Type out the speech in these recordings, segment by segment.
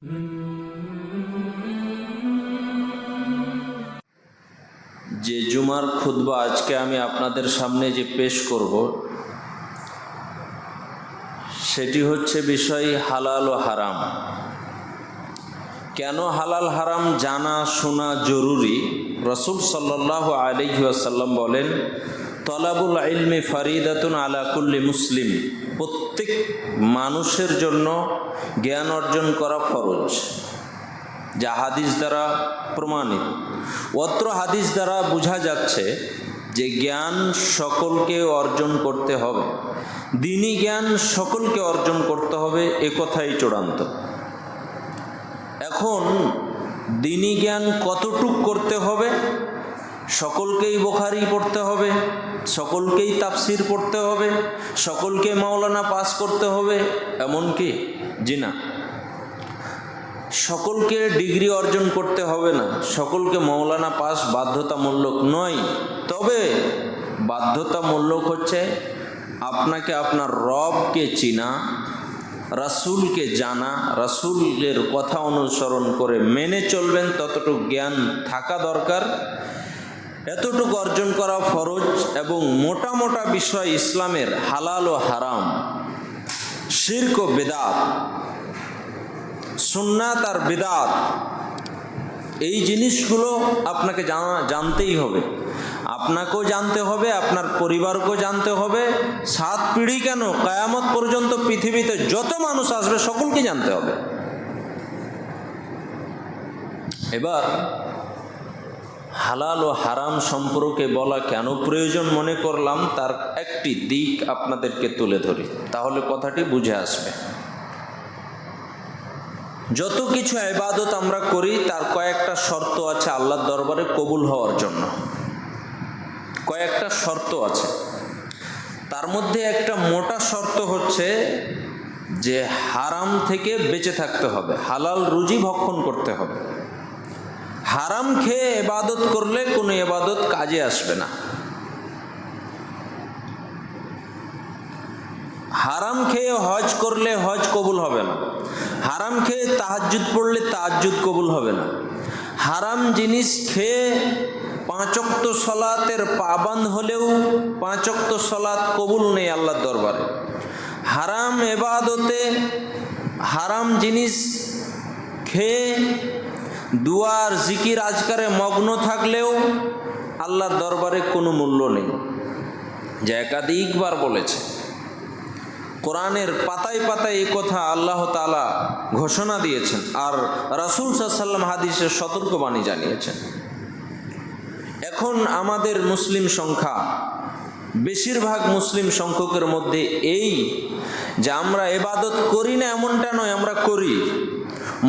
যে জুমার খুতবা আজকে আমি আপনাদের সামনে যে পেশ করব সেটি হচ্ছে বিষয় হালাল ও হারাম। কেন হালাল হারাম জানা শোনা জরুরি? রাসূল সাল্লাল্লাহু আলাইহি ওয়াসাল্লাম বলেন, তলাবুল ইলমি ফারিদাতুন আলা কুল্লি মুসলিম। প্রত্যেক মানুষের জন্য জ্ঞান অর্জন করা ফরজ, যা হাদিস দ্বারা প্রমাণিত। অত্র হাদিস দ্বারা বোঝা যাচ্ছে যে জ্ঞান সকলকে অর্জন করতে হবে, দ্বীনি জ্ঞান সকলকে অর্জন করতে হবে, একথাই চূড়ান্ত। এখন দ্বীনি জ্ঞান কতটুক করতে হবে? সকলকেই বুখারী পড়তে হবে, সকলকেই তাফসির পড়তে হবে, সকলকে মাওলানা পাস করতে হবে এমন কি? জি না। সকলকে ডিগ্রি অর্জন করতে হবে না, সকলকে মাওলানা পাস বাধ্যতামূলক নয়। তবে বাধ্যতামূলক হচ্ছে আপনাকে আপনার রবকে চিনা, রাসূলকে জানা, রাসূলের কথা অনুসরণ করে মেনে চলবেন, ততটুকু জ্ঞান থাকা দরকার, এতটুকু অর্জন করা ফরজ। এবং মোটা মোটা বিষয় ইসলামের হালাল ও হারাম, শিরক ও বিদআত, সুন্নাত আর বিদআত, এই জিনিসগুলো আপনাকে জানতেই হবে। আপনাকেও জানতে হবে, আপনার পরিবারকেও জানতে হবে, 7 পিঢ়ি কেন কিয়ামত পর্যন্ত পৃথিবীতে যত মানুষ আসবে সকলকে জানতে হবে। এবার হালাল ও হারাম সম্পর্কে বলা কেন প্রয়োজন মনে করলাম, তার একটি দিক আপনাদেরকে তুলে ধরি, তাহলে কথাটি বুঝে আসবে। যত কিছু ইবাদত আমরা করি তার কয়েকটা শর্ত আছে আল্লাহর দরবারে কবুল হওয়ার জন্য, কয়েকটা শর্ত আছে। তার মধ্যে একটা মোটা শর্ত হচ্ছে যে হারাম থেকে বেঁচে থাকতে হবে, হালাল রুজি ভক্ষণ করতে হবে। হারাম খেয়ে ইবাদত করলে কোনো ইবাদত কাজে আসবে না। হারাম খেয়ে হজ করলে হজ কবুল হবে না, হারাম খেয়ে তাহাজ্জুদ পড়লে তাহাজ্জুদ কবুল হবে না। হারাম জিনিস খেয়ে 5 ওয়াক্ত সালাতের পাবন্দ হলেও 5 ওয়াক্ত সালাত কবুল নেই আল্লাহর দরবারে। হারাম ইবাদতে, হারাম জিনিস খেয়ে দুয়ার জিকির আজকারে মগ্ন থাকলেও আল্লাহর দরবারে কোনো মূল্য নেই, যা একাধিকবার বলেছে। কোরআনের পাতায় পাতায় এই কথা আল্লাহ তাআলা ঘোষণা দিয়েছেন, আর রাসূল সাল্লাল্লাহু আলাইহি ওয়াসাল্লাম হাদিসের সতর্কবাণী জানিয়েছেন। এখন আমাদের মুসলিম সংখ্যা, বেশিরভাগ মুসলিম সংখ্যকের মধ্যে এই যে আমরা ইবাদত করি না এমনটা নয়, আমরা করি।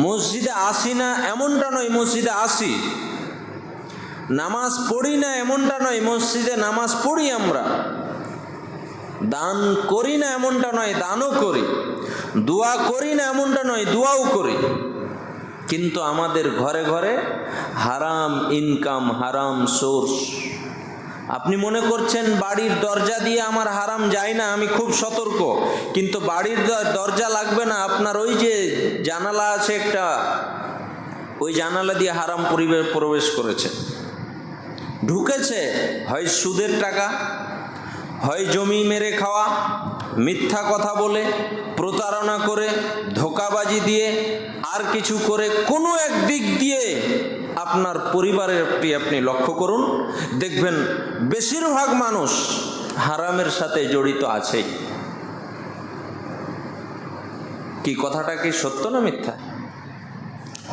মসজিদে আসি না এমনটা নয়, মসজিদে আসি। নামাজ পড়ি না এমনটা নয়, মসজিদে নামাজ পড়ি আমরা। দান করি না এমনটা নয়, দানও করি। দোয়া করি না এমনটা নয়, দোয়াও করি। কিন্তু আমাদের ঘরে ঘরে হারাম ইনকাম, হারাম সোর্স। আপনি মনে করছেন বাড়ির দরজা দিয়ে আমার হারাম যায় না, আমি খুব সতর্ক, কিন্তু বাড়ির দরজা লাগবে না, আপনার ওই যে জানালা আছে একটা, ওই জানালা দিয়ে হারাম প্রবেশ করেছে, ঢুকেছে। হয় সুদের টাকা, হয় জমি মেরে খাওয়া, মিথ্যা কথা বলে, প্রতারণা করে, ধোঁকাবাজি দিয়ে, আর কিছু করে, কোনো এক দিক দিয়ে আপনার পরিবারের আপনি লক্ষ্য করুন, দেখবেন বেশিরভাগ মানুষ হারামের সাথে জড়িত আছেই। কি কথাটা কি সত্য না মিথ্যা?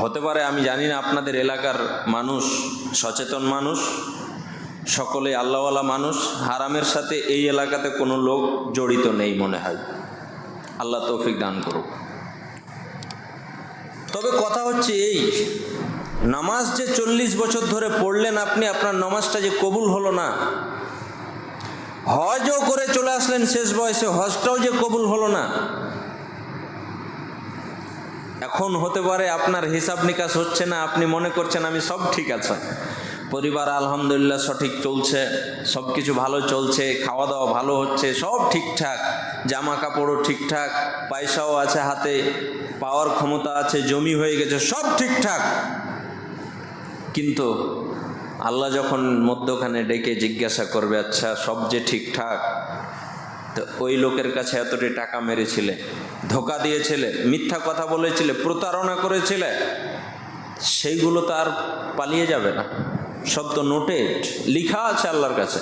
হতে পারে, আমি জানি না। আপনাদের এলাকার মানুষ সচেতন মানুষ, সকলে আল্লাহওয়ালা মানুষ, হারামের সাথে এই এলাকাতে কোনো লোক জড়িত নেই মনে হয়। আল্লাহ তৌফিক দান করুক। তবে কথা হচ্ছে এই, নামাজ যে 40 বছর ধরে পড়লেন আপনি, আপনার নামাজটা যে কবুল হলো না। হজও করে চলে আসলেন শেষ বয়সে, হজটাও যে কবুল হলো না। এখন হতে পারে আপনার হিসাব নিকাশ হচ্ছে না, আপনি মনে করছেন আমি সব ঠিক আছে, পরিবার আলহামদুলিল্লাহ সঠিক চলছে, সব কিছু ভালো চলছে, খাওয়া দাওয়া ভালো হচ্ছে, সব ঠিকঠাক, জামা কাপড়ও ঠিকঠাক, পয়সাও আছে হাতে, পাওয়ার ক্ষমতা আছে, জমি হয়ে গেছে, সব ঠিকঠাক, কিন্তু আল্লাহ যখন মধ্যখানে ডেকে জিজ্ঞাসা করবে, আচ্ছা সব যে ঠিকঠাক, তো ওই লোকের কাছে এতটি টাকা মেরেছিলে, ধোকা দিয়েছিলে, মিথ্যা কথা বলেছিলে, প্রতারণা করেছিলে, সেইগুলো তো আর পালিয়ে যাবে না, সব তো নোটেড, লিখা আছে আল্লাহর কাছে।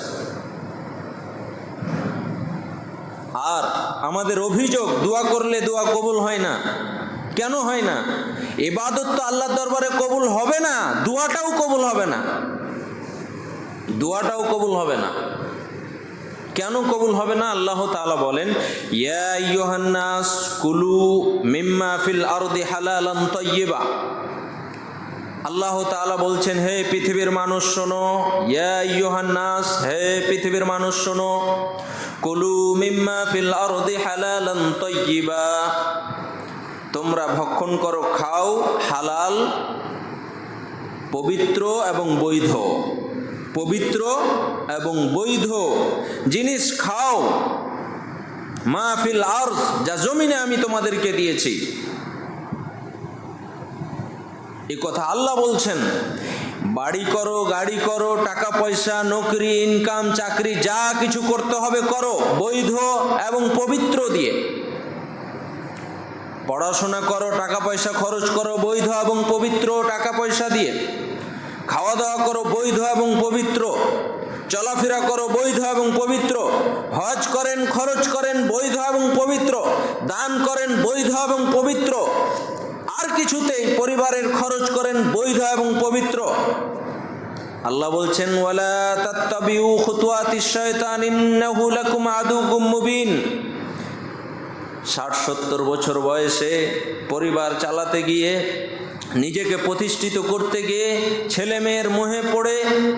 আর আমাদের অভিযোগ, দোয়া করলে দোয়া কবুল হয় না। কেন হয় না? ইবাদত তো আল্লাহর দরবারে কবুল হবে না, দোয়াটাও কবুল হবে না, দোয়াটাও কবুল হবে না। কেন কবুল হবে না? আল্লাহ তাআলা বলেন, ইয়া আইয়ুহান নাস কুলু মিম্মা ফিল আরদি হালালান তাইয়্যিবা। আল্লাহ তাআলা বলছেন, হে পৃথিবীর মানুষ শোনো, ইয়া আইয়ুহান নাস, হে পৃথিবীর মানুষ শোনো, কুলু মিম্মা ফিল আরদি হালালান তাইয়্যিবা, তোমরা ভক্ষণ করো, খাও হালাল, পবিত্র এবং বৈধ, পবিত্র এবং বৈধ জিনিস খাও, মা ফিল আরদ, যা জমিনে আমি তোমাদেরকে দিয়েছি। এই কথা আল্লাহ বলছেন। বাড়ি করো, গাড়ি করো, টাকা পয়সা, নকরি, ইনকাম, চাকরি, যা কিছু করতে হবে করো বৈধ এবং পবিত্র দিয়ে। পড়াশোনা করো, টাকা পয়সা খরচ করো বৈধ এবং পবিত্র টাকা পয়সা দিয়ে। খাওয়া দাওয়া করো বৈধ এবং পবিত্র, চলাফেরা করো বৈধ এবং পবিত্র, হজ করেন, খরচ করেন বৈধ এবং পবিত্র, দান করেন বৈধ এবং পবিত্র, আর কিছুতেই পরিবারের খরচ করেন বৈধ এবং পবিত্র। আল্লাহ বলছেন, ওয়ালা তাত্তাবিউ খুতুওয়াতিশ শায়তান ইন্নাহু লাকুম আদুউম মুবিন। 60-70 বছর বয়সে পরিবার চালাতে গিয়ে, নিজেকে প্রতিষ্ঠিত করতে গিয়ে, ছেলে মেয়ের মোহে পড়ে,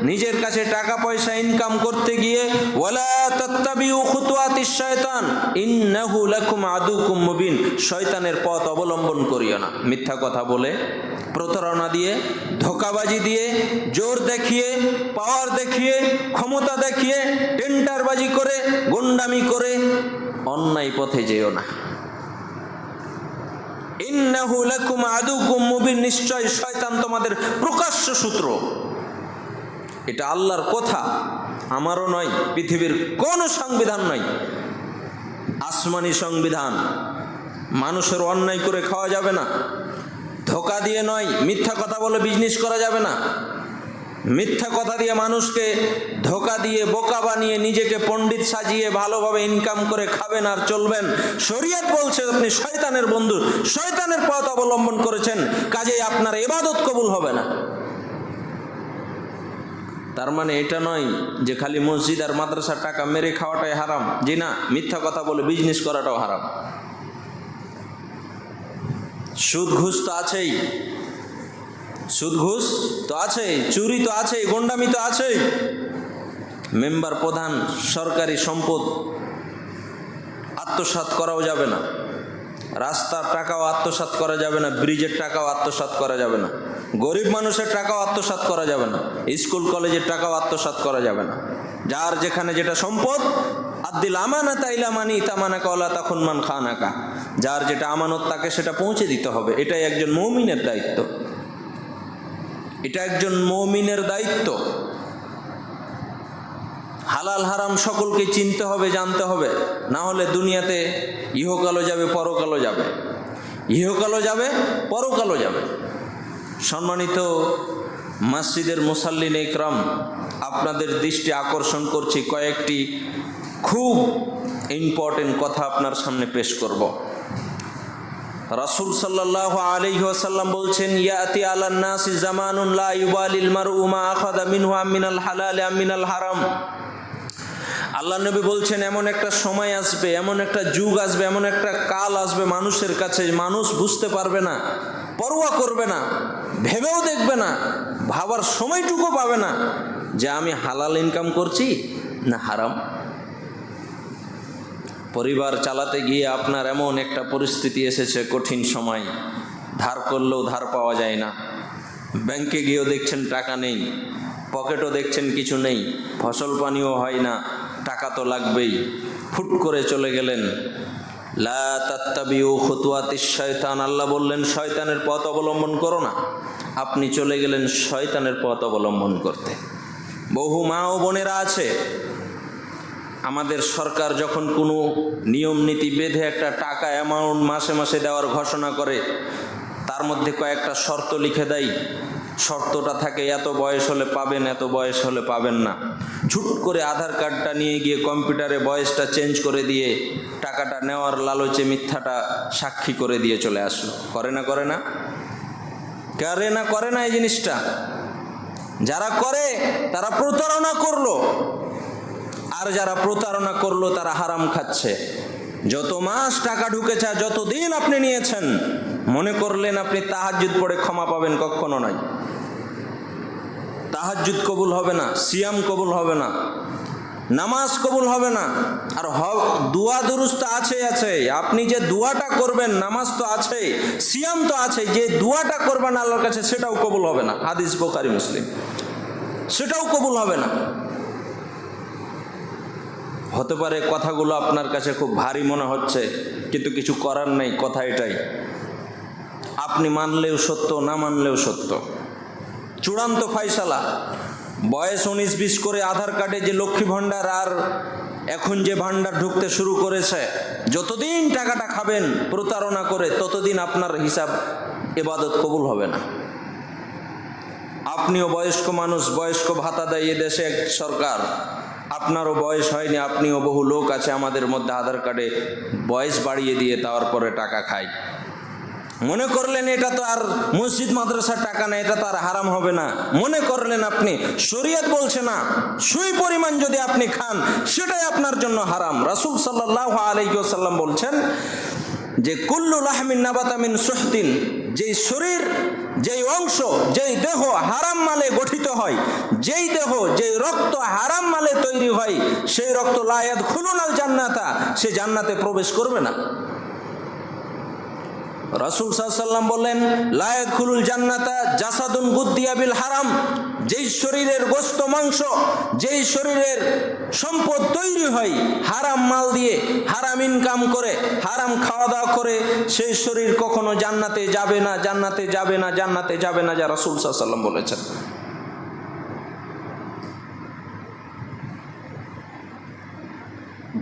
নিজের কাছে টাকা পয়সা ইনকাম করতে গিয়ে, ওয়ালা তাত্তাবিউ খুতুওয়াতিশ শায়তান ইন্নাহু লাকুম আদুউম মুবিন, শয়তানের পথ অবলম্বন করিও না। মিথ্যা কথা বলে, প্রতারণা দিয়ে, ধোঁকাবাজি দিয়ে, জোর দেখিয়ে, পাওয়ার দেখিয়ে, ক্ষমতা দেখিয়ে, টেন্ডারবাজি করে, গুন্ডামি করে অন্যায় পথে যেও না। ইন্নাহু লাকুম আদুউম মুবিন, নিশ্চয় শয়তান তোমাদের প্রকাশ্য শত্রু। এটা আল্লাহর কথা, আমারও নয়, পৃথিবীর কোন সংবিধান নয়, আসমানি সংবিধান। মানুষের অন্যায় করে খাওয়া যাবে না, ধোঁকা দিয়ে নয়, মিথ্যা কথা বলে বিজনেস করা যাবে না। মিথ্যা কথা দিয়ে মানুষকে ধোঁকা দিয়ে বোকা বানিয়ে নিজেকে পণ্ডিত সাজিয়ে ভালোভাবে ইনকাম করে খাবেন আর চলবেন। শরীয়ত বলছে আপনি শয়তানের বন্ধু, শয়তানের পথ অবলম্বন করেছেন, কাজেই আপনার ইবাদত কবুল হবে না। তার মানে এটা নয় যে খালি মসজিদ আর মাদ্রাসার টাকা মেরে খাওয়াটাই হারাম। জি না, মিথ্যা কথা বলে বিজনেস করাটাও হারাম। সুদ ঘুষ তো আছেই, সুদ ঘুষ তো আছেই, চুরি তো আছেই, গন্ডামি তো আছেই। মেম্বার প্রধান সরকারি সম্পদ আত্মসাৎ করাও যাবে না, রাস্তার টাকাও আত্মসাৎ করা যাবে না, ব্রিজের টাকাও আত্মসাৎ করা যাবে না, গরিব মানুষের টাকাও আত্মসাৎ করা যাবে না, স্কুল কলেজের টাকাও আত্মসাৎ করা যাবে না। যার যেখানে যেটা সম্পদ, আদ্দিল আমানাতা ইলা মানি তামানাকা ওয়ালা তাখুন মান খানাকা, যার যেটা আমানত তাকে সেটা পৌঁছে দিতে হবে। এটাই একজন মুমিনের দায়িত্ব, এটা একজন মুমিনের দায়িত্ব। হালাল হারাম সকলকে চিনতে হবে, জানতে হবে, না হলে দুনিয়াতে ইহকালও যাবে, পরকালও যাবে, ইহকালও যাবে, পরকালও যাবে। সম্মানিত মসজিদের মুসাল্লিন ইকরাম, আপনাদের দৃষ্টি আকর্ষণ করছি কয়েকটি খুব ইম্পর্টেন্ট কথা আপনার সামনে পেশ করব। রাসূল সাল্লাল্লাহু আলাইহি ওয়াসাল্লাম বলছেন, ইয়াতি আলান নাসি জামানুন লা ইউবালিল মারউ মা আখাযা মিনহু মিনাল হালাল আম মিনাল হারাম। আল্লাহ নবী বলছেন, এমন একটা সময় আসবে, এমন একটা যুগ আসবে, এমন একটা কাল আসবে মানুষের কাছে, মানুষ বুঝতে পারবে না, পরোয়া করবে না, ভেবেও দেখবে না, ভাবার সময়টুকু পাবে না যে আমি হালাল ইনকাম করছি না হারাম। পরিবার চালাতে গিয়ে আপনার এমন একটা পরিস্থিতি এসেছে, কঠিন সময়, ধার করলেও ধার পাওয়া যায় না, ব্যাংকে গিয়েও দেখছেন টাকা নেই, পকেটও দেখছেন কিছু নেই, ফসল পানিও হয় না, টাকা তো লাগবেই। ফুট করে চলে গেলেন, লা তাত্তাবিউ খুতুওয়াতিশ শয়তান, আল্লাহ বললেন শয়তানের পথ অবলম্বন করো না। আপনি চলে গেলেন শয়তানের পথ অবলম্বন করতে। বহু মা ও বোনেরা আছে, আমাদের সরকার যখন কোনো নিয়ম নীতি বেঁধে একটা টাকা অ্যামাউন্ট মাসে মাসে দেওয়ার ঘোষণা করে, তার মধ্যে কয়েকটা শর্ত লিখে দেয়। শর্তটা থাকে এত বয়স হলে পাবেন, এত বয়স হলে পাবেন না। ঝুট করে আধার কার্ডটা নিয়ে গিয়ে কম্পিউটারে বয়সটা চেঞ্জ করে দিয়ে টাকাটা নেওয়ার লালচে মিথ্যাটা সাক্ষী করে দিয়ে চলে আসলো। করে না? করে না? করে না এই জিনিসটা? যারা করে তারা প্রতারণা করলো, আর যারা প্রতারণা করলো তারা হারাম খাচ্ছে। যত মাস টাকা ঢুকেছে, যতদিন আপনি নিয়েছেন, মনে করলেন আপনি তাহাজ্জুদ পড়ে ক্ষমা পাবেন, কখনো নয়। তাহাজ্জুদ কবুল হবে না, সিয়াম কবুল হবে না, নামাজ কবুল হবে না। আর দুয়া দুরুস্ত আছে। আপনি যে দুয়াটা করবেন, নামাজ তো আছে, সিয়াম তো আছে, যে দুয়াটা করবেন আল্লাহর কাছে সেটাও কবুল হবে না। হাদিস বুখারী মুসলিম, সেটাও কবুল হবে না। হতে পারে কথাগুলো আপনার কাছে খুব ভারী মনে হচ্ছে, কিন্তু কিছু করার নেই। কথা এটাই, আপনি মানলেও সত্য, না মানলেও সত্য। চূড়ান্ত ফায়সালা। বয়স 19-20 করে আধার কার্ডে যে লক্ষ্মী ভাণ্ডার আর এখন যে ভাণ্ডার ঢুকতে শুরু করেছে, যতদিন টাকাটা খাবেন প্রতারণা করে, ততদিন আপনার হিসাব ইবাদত কবুল হবে না। আপনিও বয়স্ক মানুষ, বয়স্ক ভাতা দেয় এদেশে সরকার। আপনারও বয়স হয়নি, আপনিও বহু লোক আছে আমাদের মধ্যে আধার কার্ডে বয়স বাড়িয়ে দিয়ে তারপরে টাকা খায়। মনে করলেন এটা তো আর মসজিদ মাদ্রাসার টাকা না, এটা তো আর হারাম হবে না। মনে করলেন আপনি, শরীয়ত বলছে না, সুই পরিমাণ যদি আপনি খান সেটাই আপনার জন্য হারাম। রাসূল সাল্লাল্লাহু আলাইহি ওয়াসাল্লাম বলছেন যে কুল্লু লাহমিন নাবাতা মিন সুহতিন, যেই শরীর, যেই অংশ, যেই দেহ হারাম মালে গঠিত হয়, যেই দেহ, যেই রক্ত হারাম মালে তৈরি হয়, সেই রক্ত লা ইয়াদখুলুনাল জান্নাতা, সে জান্নাতে প্রবেশ করবে না। রাসূল সাল্লাল্লাহু আলাইহি ওয়াসাল্লাম বললেন লা ইয়াদখুলুল জান্নাতা জাসাদুন গুদ্দিয়া বিল হারাম, যেই শরীরের গোশত মাংস, যেই শরীরের সম্পদ তৈরি হয় হারাম মাল দিয়ে, হারাম ইনকাম করে, হারাম খাওয়া দাওয়া করে, সেই শরীর কখনো জান্নাতে যাবে না, জান্নাতে যাবে না, জান্নাতে যাবে না, যা রাসূল সাল্লাল্লাহু আলাইহি ওয়াসাল্লাম বলেছেন।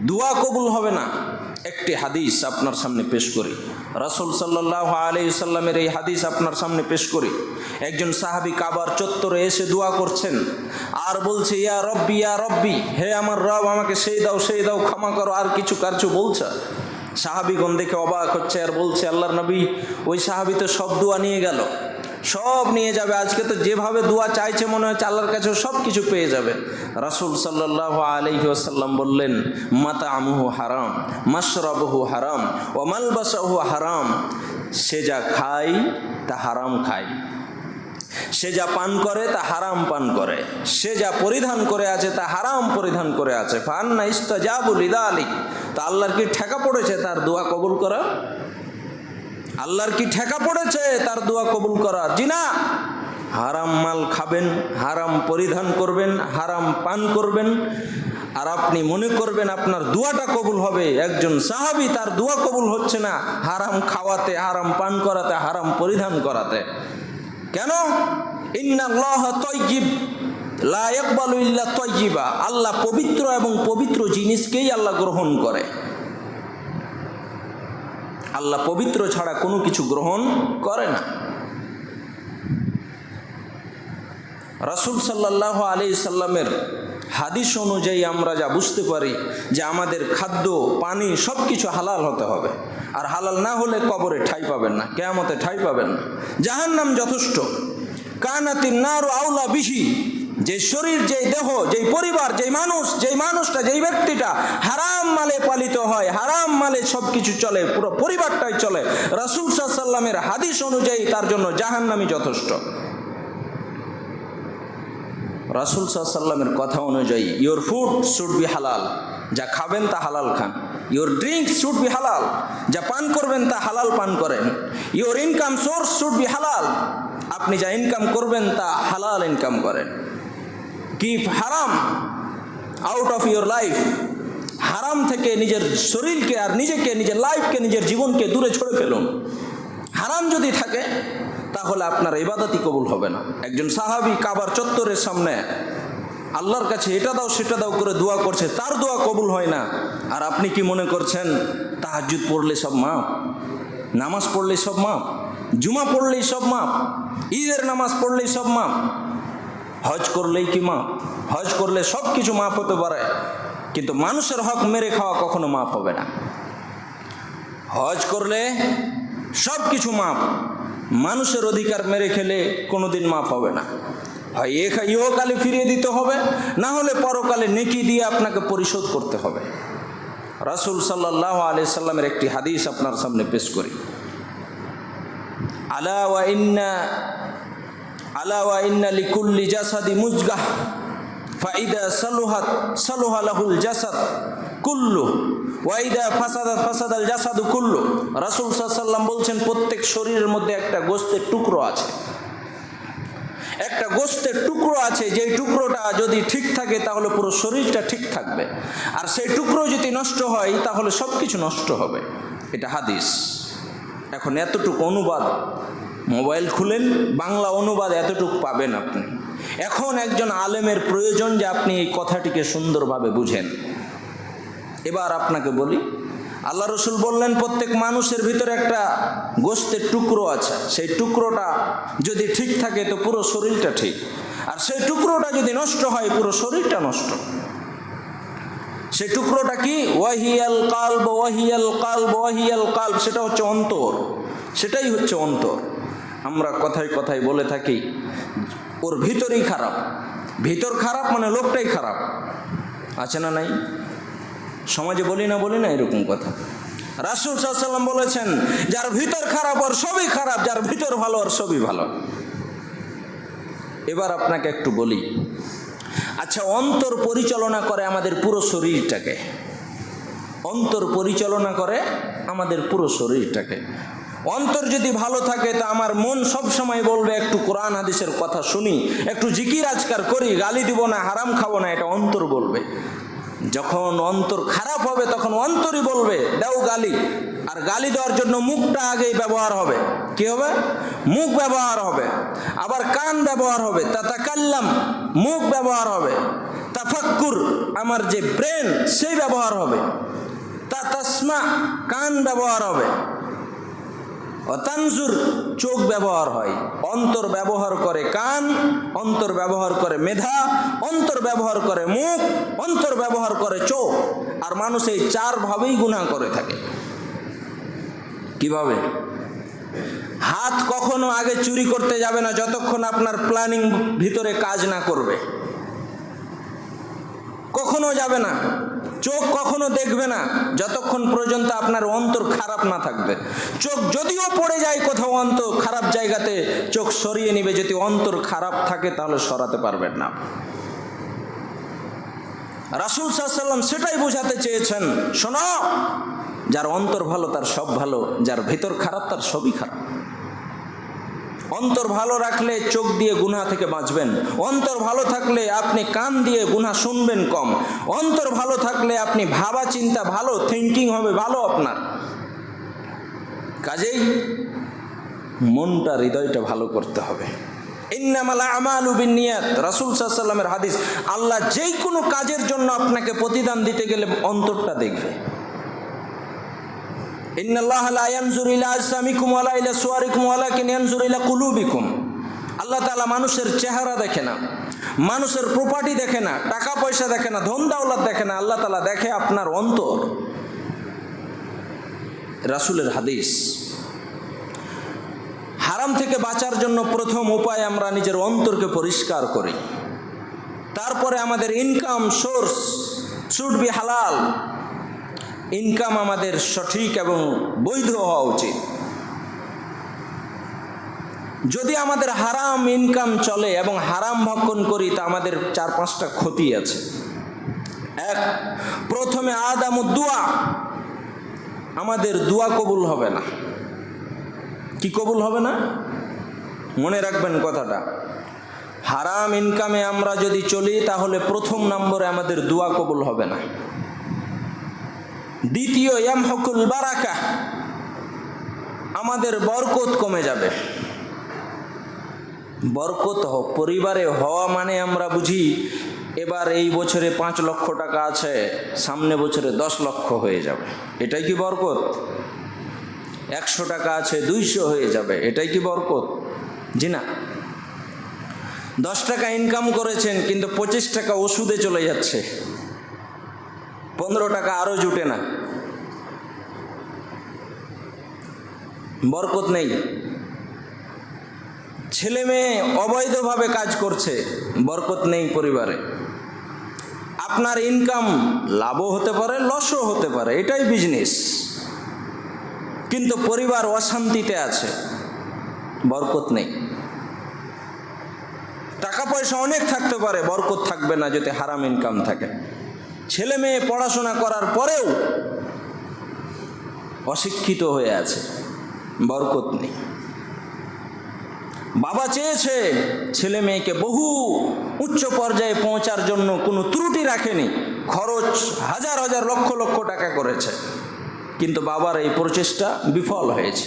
দোয়া কবুল হবে না। একটি হাদিস আপনার সামনে পেশ করি, রাসূল সাল্লাল্লাহু আলাইহি সাল্লামের এই হাদিস আপনার সামনে পেশ করি। একজন সাহাবী কাবার চত্বরে এসে দোয়া করছেন আর বলছে ইয়া রব্বি, ইয়া রব্বি, হে আমার রব, আমাকে সেই দাও, সেই দাও, ক্ষমা করো, আর কিছু বলছে। সাহাবীগণ দেখে অবাক হচ্ছে আর বলছে আল্লাহর নবী, ওই সাহাবী তো সব দোয়া নিয়ে গেল, সব নিয়ে যাবে, আজকে তো যেভাবে দোয়া চাইছে মনে হচ্ছে আল্লাহর কাছেও সব কিছু পেয়ে যাবে। রাসূল সাল্লাল্লাহু আলাইহি ওয়াসাল্লাম বললেন মাতামুহু হারাম, মাশরাবুহু হারাম, ওয়া মালবাসুহু হারাম, সে যা খায় তা হারাম খায়, সে যা পান করে তা হারাম পান করে, সে যা পরিধান করে আছে তা হারাম পরিধান করে আছে। ফান্না ইস্তাজাবু লিযালিক, তা আল্লাহর কি ঠেকা পড়েছে তার দোয়া কবুল করা? আল্লাহর কি ঠেকা পড়েছে তার দোয়া কবুল করা? জি না। হারাম মাল খাবেন, হারাম পরিধান করবেন, হারাম পান করবেন, আর আপনি মনে করবেন আপনার দোয়াটা কবুল হবে। একজন সাহাবী তার দোয়া কবুল হচ্ছে না হারাম খাওয়াতে, হারাম পান করাতে, হারাম পরিধান করাতে। কেন? ইন্নাল্লাহা তাইয়্যিব লা ইয়াকবালু ইল্লা তাইয়্যিবা, আল্লাহ পবিত্র এবং পবিত্র জিনিসকেই আল্লাহ গ্রহণ করে। আল্লাহ পবিত্র ছাড়া কোনো কিছু গ্রহণ করে না। রাসূল সাল্লাল্লাহু আলাইহি সাল্লামের হাদিস অনুযায়ী আমরা যা বুঝতে পারি যে আমাদের খাদ্য, পানি সব কিছু হালাল হতে হবে। আর হালাল না হলে কবরে ঠাঁই পাবেন না, কিয়ামতে ঠাঁই পাবেন না, জাহান্নাম যথেষ্ট। কানাতিন নারু আউলা বিহি, যে শরীর, যেই দেহ, যেই পরিবার, যেই মানুষটা, যেই ব্যক্তিটা হারাম মালে পালিত হয়, হারাম মালে সব কিছু চলে, পুরো পরিবারটাই চলে, রাসূল সাল্লাল্লাহু আলাইহি সাল্লামের হাদিস অনুযায়ী তার জন্য জাহান্নামই যথেষ্ট। রাসূল সাল্লাল্লাহু আলাইহি সাল্লামের কথা অনুযায়ী ইয়োর ফুড শুড বি হালাল, যা খাবেন তা হালাল খান। ইয়োর ড্রিঙ্ক শুড বি হালাল, যা পান করবেন তা হালাল পান করেন। Your income source should be হালাল, আপনি যা ইনকাম করবেন তা হালাল ইনকাম করেন। কিপ হারাম আউট অফ ইয়োর লাইফ, হারাম থেকে নিজের শরীরকে আর নিজেকে, নিজের লাইফকে, নিজের জীবনকে দূরে ছড়ে ফেলুন। হারাম যদি থাকে তাহলে আপনার ইবাদতই কবুল হবে না। একজন সাহাবী কাবার চত্বরের সামনে আল্লাহর কাছে এটা দাও সেটা দাও করে দোয়া করছে, তার দোয়া কবুল হয় না। আর আপনি কি মনে করছেন তাহাজ্জুদ পড়লে সব মাপ, নামাজ পড়লেই সব মাপ, জুমা পড়লেই সব মাপ, ঈদের নামাজ পড়লেই সব মাপ, হজ করলেই কি মাপ? হজ করলে সব কিছু মাপ হতে পারে, কিন্তু মানুষের হক মেরে খাওয়া কখনো মাপ হবে না। হজ করলে সব কিছু মাপ, মানুষের অধিকার মেরে খেলে কোনোদিন মাপ হবে না। হয় ইহকালে ফিরিয়ে দিতে হবে, না হলে পরকালে নেকি দিয়ে আপনাকে পরিশোধ করতে হবে। রাসূল সাল্লাল্লাহু আলাইহি সাল্লামের একটি হাদিস আপনার সামনে পেশ করি। আলা ওয়া ইন্না লিকুল্লি জাসাদি মুজগাহ ফাইদা সালুহাত সালুহা লাহুল জাসাদ কুল্লু ওয়া ইদা ফাসাদাত ফাসাদাল জাসাদু কুল্লু। রাসূল সাল্লাল্লাহু আলাইহি সাল্লাম বলছেন, প্রত্যেক শরীরের মধ্যে একটা গোশতের টুকরো আছে, একটা গোশতের টুকরো আছে, যেই টুকরোটা যদি ঠিক থাকে তাহলে পুরো শরীরটা ঠিক থাকবে, আর সেই টুকরো যদি নষ্ট হয় তাহলে সব কিছু নষ্ট হবে। এটা হাদিস। এখন এতটুকু অনুবাদ, মোবাইল খুলেন, বাংলা অনুবাদ এতটুকু পাবেন আপনি। এখন একজন আলেমের প্রয়োজন যে আপনি এই কথাটিকে সুন্দরভাবে বুঝেন। এবার আপনাকে বলি, আল্লাহ রসুল বললেন প্রত্যেক মানুষের ভিতরে একটা গোশতের টুকরো আছে, সেই টুকরোটা যদি ঠিক থাকে তো পুরো শরীরটা ঠিক, আর সেই টুকরোটা যদি নষ্ট হয় পুরো শরীরটা নষ্ট। সেই টুকরোটা কি? ওয়াহিয়াল কালব ওয়াহিয়াল কালব ওয়াহিয়াল কালব, সেটা হচ্ছে অন্তর, সেটাই হচ্ছে অন্তর। আমরা কথায় কথায় বলে থাকি ওর ভিতরেই খারাপ, ভিতর খারাপ মানে লোকটাই খারাপ, আছে না নাই? সমাজে বলি না এরকম কথা। রাসূল সাল্লাল্লাহু আলাইহি ওয়াসাল্লাম বলেছেন, যার ভিতর খারাপ ওর সবই খারাপ, যার ভিতর ভালো ওর সবই ভালো। এবার আপনাকে একটু বলি, আচ্ছা অন্তর পরিচালনা করে আমাদের পুরো শরীরটাকে, অন্তর পরিচালনা করে আমাদের পুরো শরীরটাকে। অন্তর যদি ভালো থাকে তো আমার মন সব সময় বলবে একটু কোরআন হাদিসের কথা শুনি, একটু জিকির আজকার করি, গালি দিব না, হারাম খাবো না, এটা অন্তর বলবে। যখন অন্তর খারাপ হবে তখন অন্তরই বলবে দাও গালি, আর গালি দেওয়ার জন্য মুখটা আগেই ব্যবহার হবে। কি হবে? মুখ ব্যবহার হবে, আবার কান ব্যবহার হবে, তাতাকাল্লাম মুখ ব্যবহার হবে, তাফাক্কুর আমার যে ব্রেন সেই ব্যবহার হবে, তাতাসমা কান ব্যবহার হবে, অতানজুর চোখ ব্যবহার হয়। অন্তর ব্যবহার করে কান, অন্তর ব্যবহার করে মেধা, অন্তর ব্যবহার করে মুখ, অন্তর ব্যবহার করে চোখ। আর মানুষ এই চার ভাবেই গুনাহ করে থাকে। কিভাবে? হাত কখনো আগে চুরি করতে যাবে না যতক্ষণ আপনার প্ল্যানিং ভিতরে কাজ না করবে, কখনো যাবে না। চোখ কখনো দেখবে না যতক্ষণ পর্যন্ত আপনার অন্তর খারাপ না থাকবে। চোখ যদিও পড়ে যায় কোথাও অন্তর খারাপ জায়গাতে, চোখ সরিয়ে নিবে। যদি অন্তর খারাপ থাকে তাহলে সরাতে পারবেন না। রাসূল সাল্লাল্লাহু আলাইহি ওয়াসাল্লাম সেটাই বোঝাতে চেয়েছেন, শোনো, যার অন্তর ভালো তার সব ভালো, যার ভিতর খারাপ তার সবই খারাপ। অন্তর ভালো রাখলে চোখ দিয়ে গুনাহ থেকে বাঁচবেন, অন্তর ভালো থাকলে আপনি কান দিয়ে গুনাহ শুনবেন কম, অন্তর ভালো থাকলে আপনি ভাবা চিন্তা ভালো, থিঙ্কিং হবে ভালো আপনার। কাজেই মনটা, হৃদয়টা ভালো করতে হবে। ইন্নামাল আমালু বিন্নিয়াত, রাসূল সাল্লাল্লাহু আলাইহি ওয়াসাল্লামের হাদিস। আল্লাহ যেই কোনো কাজের জন্য আপনাকে প্রতিদান দিতে গেলে অন্তরটা দেখবে। ইন্নাল্লাহা লা ইয়ানজুরু ইলা আজসামিকুম ওয়ালা ইলা সুওয়ারিকুম ওয়ালাকিন ইয়ানজুরু ইলা কুলুবিকুম। আল্লাহ তাআলা মানুষের চেহারা দেখে না, মানুষের প্রপার্টি দেখে না, টাকা পয়সা দেখে না, ধন দৌলত দেখে না, আল্লাহ তাআলা দেখে আপনার অন্তর। রাসূলের হাদিস। হারাম থেকে বাঁচার জন্য প্রথম উপায় আমরা নিজের অন্তরকে পরিষ্কার করি। তারপরে আমাদের ইনকাম সোর্স শুড বি হালাল। ইনকাম আমাদের সঠিক এবং বৈধ হওয়া উচিত। যদি আমাদের হারাম ইনকাম চলে এবং হারাম ভক্ষণ করি তা আমাদের 4-5টা ক্ষতি আছে। এক, প্রথমে আদামুদ দুয়া, আমাদের দোয়া কবুল হবে না। কি কবুল হবে না? মনে রাখবেন কথাটা। হারাম ইনকামে আমরা যদি চলি তাহলে প্রথম নম্বরে আমাদের দোয়া কবুল হবে না। দ্বিতীয় ইয়ামহুকুল বারাকা, আমাদের বরকত কমে যাবে। বরকত পরিবারে হওয়া মানে আমরা বুঝি এবার এই বছরে 5 লক্ষ টাকা আছে, সামনে বছরে 10 লক্ষ হয়ে যাবে, এটাই কি বরকত? 100 টাকা আছে 200 হয়ে যাবে, এটাই কি বরকত? জি না। 10 টাকা ইনকাম করেছেন কিন্তু 25 টাকা ওষুধে চলে যাচ্ছে, 15 টাকা আরো জুটে না, বরকত নেই। ছেলে মেয়ে অবৈধভাবে কাজ করছে, বরকত নেই পরিবারে। আপনার ইনকাম লাভও হতে পারে, লসও হতে পারে, এটাই বিজনেস, কিন্তু পরিবার অশান্তিতে আছে, বরকত নেই। টাকা পয়সা অনেক থাকতে পারে, বরকত থাকবে না যদি হারাম ইনকাম থাকে। ছেলে মেয়ে পড়াশোনা করার পরেও অশিক্ষিত হয়ে আছে, বরকত নেই। বাবা চেয়েছে ছেলে মেয়েকে বহু উচ্চ পর্যায়ে পৌঁছার জন্য, কোনো ত্রুটি রাখেনি, খরচ হাজার হাজার লক্ষ লক্ষ টাকা করেছে, কিন্তু বাবার এই প্রচেষ্টা বিফল হয়েছে,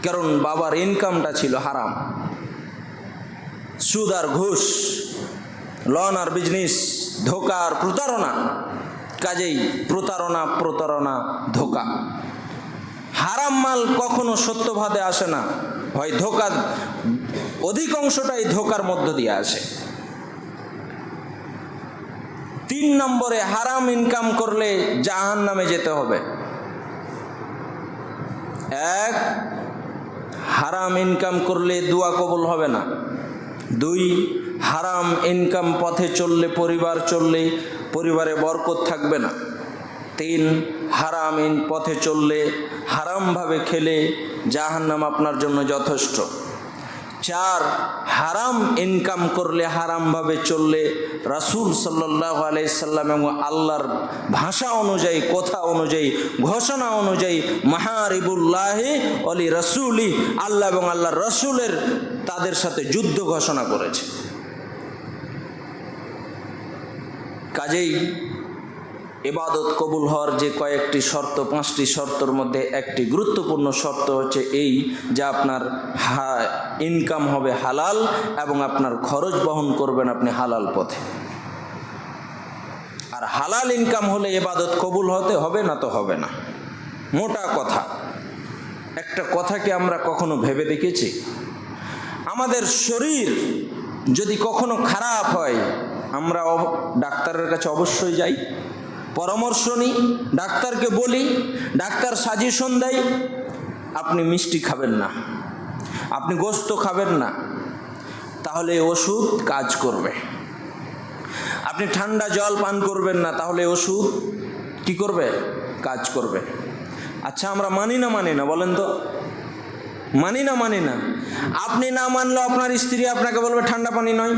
কারণ বাবার ইনকামটা ছিল হারাম, সুদ আর ঘুষ, লন আর বিজনেস, ধোঁকা আর প্রতারণা। কাজেই প্রতারণা ধোঁকা। হারাম মাল কখনো সত্যভাবে আসে না, হয় ধোঁকা, অধিকাংশটাই ধোঁকার মধ্য দিয়ে আসে। 3 নম্বরে, হারাম ইনকাম করলে জাহান্নামে যেতে হবে। 1, হারাম ইনকাম করলে দোয়া কবুল হবে না। 2, হারাম ইনকাম পথে চললে, পরিবারে বরকত থাকবে না। 3, হারাম পথে চললে, হারামভাবে খেলে জাহান্নাম আপনার জন্য যথেষ্ট। 4, হারাম ইনকাম করলে, হারামভাবে চললে রাসূল সাল্লাল্লাহু আলাইহি সাল্লাম এবং আল্লাহর ভাষা অনুযায়ী, কথা অনুযায়ী, ঘোষণা অনুযায়ী, মাহারিবুল্লাহি ওয়ালি রাসূলি, আল্লাহ এবং আল্লাহর রাসূলের তাদের সাথে যুদ্ধ ঘোষণা করেছে। কাজেই ইবাদত কবুল হওয়ার যে কয়েকটি শর্ত, 5টি শর্তের মধ্যে একটি গুরুত্বপূর্ণ শর্ত হচ্ছে এই, যে আপনার ইনকাম হবে হালাল এবং আপনার খরচ বহন করবেন আপনি হালাল পথে। আর হালাল ইনকাম হলে ইবাদত কবুল হবে না তো হবে না। মোটা কথা, একটা কথাকে আমরা কখনো ভেবে দেখেছি? আমাদের শরীর যদি কখনো খারাপ হয়, আমরা ডাক্তারের কাছে অবশ্যই যাই, পরামর্শ নিই, ডাক্তারকে বলি, ডাক্তার সাজেশন দেয়, আপনি মিষ্টি খাবেন না, আপনি গোশত খাবেন না, তাহলে ওষুধ কাজ করবে। আপনি ঠান্ডা জল পান করবেন না, তাহলে ওষুধ কি করবে? কাজ করবে। আচ্ছা, আমরা মানি না বলেন তো? মানি না। আপনি না মানলেও আপনার স্ত্রী আপনাকে বলবে ঠান্ডা পানি নয়,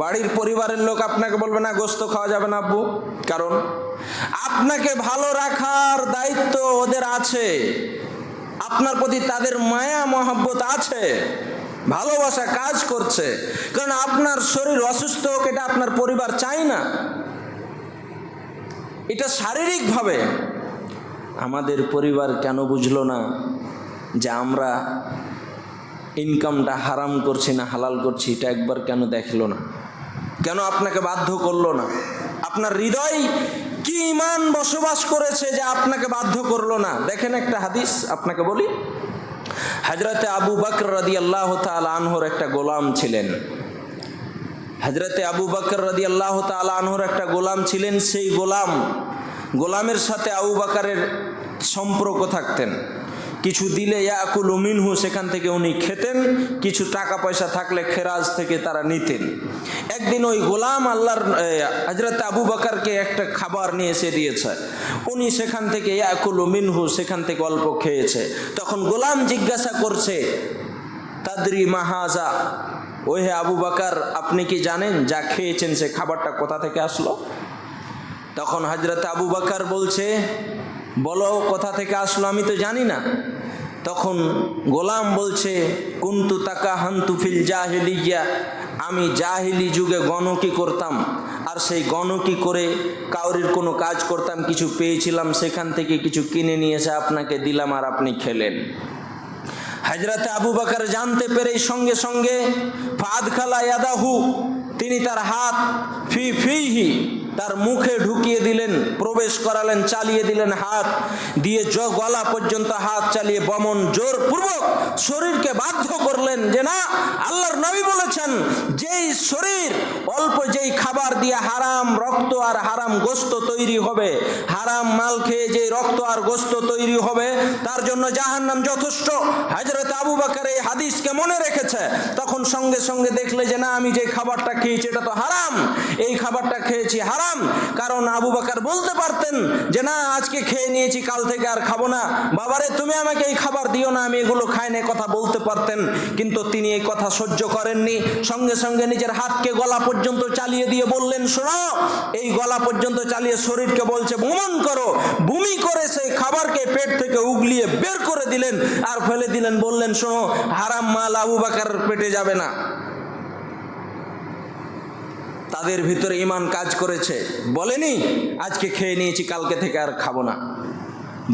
বাড়ির পরিবারের লোক আপনাকে বলবে না গোশত খাওয়া যাবে না আব্বু, কারণ আপনাকে ভালো রাখার দায়িত্ব ওদের আছে, আপনার প্রতি তাদের মায়া মহব্বত আছে, ভালোবাসা কাজ করছে, কারণ আপনার শরীর অসুস্থ হোক এটা আপনার পরিবার চায় না। এটা শারীরিকভাবে। আমাদের পরিবার কেন বুঝলো না যে আমরা ইনকামটা হারাম করছি না হালাল করছি? এটা একবার কেন দেখলো না? কেন আপনাকে বাধ্য করলো না? আপনার হৃদয় কি ঈমান বসবাস করেছে যে আপনাকে বাধ্য করলো না? দেখেন একটা হাদিস আপনাকে বলি। হযরতে আবু বকর রাদিয়াল্লাহু তাআলা আনহুর একটা গোলাম ছিলেন। হযরতে আবু বকর রাদিয়াল্লাহু তাআলা আনহুর একটা গোলাম ছিলেন। সেই গোলামের সাথে আবু বকরের সম্পর্ক থাকতেন। কিছু দিলে ইয়াকুলু মিনহু, সেখান থেকে উনি খেতেন, কিছু টাকা পয়সা থাকলে খেরাজ থেকে তারা নিতেন। একদিন ওই গোলাম আল্লাহর হযরত আবু বকরকে একটা খাবার নিয়ে এসে দিয়েছে, উনি সেখান থেকে ইয়াকুলু মিনহু, সেখান থেকে অল্প খেয়েছে। তখন গোলাম জিজ্ঞাসা করছে, তাদরি মা হাযা, ওই হে আবু বকর, আপনি কি জানেন যা খেয়েছেন সে খাবারটা কোথা থেকে আসলো? তখন হযরত আবু বকর বলছে, বলো কোথা থেকে আসলো, আমি তো জানি না। তখন গোলাম বলছে, কুনতু তাকাহান্তু ফিল জাহিলিয়া, আমি জাহিলি যুগে গণকি করতাম, আর সেই গণকি করে কাউরির কোনো কাজ করতাম, কিছু পেয়েছিলাম, সেখান থেকে কিছু কিনে নিয়ে এসে আপনাকে দিলাম আর আপনি খেলেন। হযরত আবু বকর জানতে পেরেই সঙ্গে সঙ্গে ফাদখালা ইয়াদাহু, তিনি তার হাত ফি ফিহি, তার মুখে ঢুকিয়ে দিলেন, প্রবেশ করালেন, চালিয়ে দিলেন হাত দিয়ে, গলা পর্যন্ত হাত চালিয়ে বমন জোরপূর্বক শরীরকে বাধ্য করলেন যে না, আল্লাহর নবী বলেছেন যেই শরীর অল্প যেই খাবার দিয়ে হারাম রক্ত আর হারাম গোশত তৈরি হবে, হারাম মাল খেয়ে যেই রক্ত আর গোশত তৈরি হবে, তার জন্য জাহান্নাম যথেষ্ট। হযরত আবু বকর এই হাদিসকে মনে রেখেছে, তখন সঙ্গে সঙ্গে দেখলে যে না, আমি যে খাবারটা খেয়েছি এটা তো হারাম, এই খাবারটা খেয়েছি হারাম। কারণ আবু বকর বলতে পারতেন যে না, আজকে খেয়ে নিয়েছি, কাল থেকে আর খাবো না, বাবারে তুমি আমাকে এই খাবার দিও না, আমি এগুলো খাই না, কথা বলতে পারতেন, কিন্তু তিনি এই কথা সহ্য করেননি। সঙ্গে সঙ্গে নিজের হাতকে গলা পর্যন্ত চালিয়ে দিয়ে বললেন, শোনো, এই গলা পর্যন্ত চালিয়ে শরীরকে বলছে বমন করো, বমি করে সেই খাবারকে পেট থেকে উগলিয়ে বের করে দিলেন আর ফেলে দিলেন, বললেন শোনো, হারাম মাল আবু বকরের পেটে যাবে না। তাদের ভিতরে ঈমান কাজ করেছে, বলেনি আজকে খেয়ে নিয়েছি, কালকে থেকে আর খাবো না,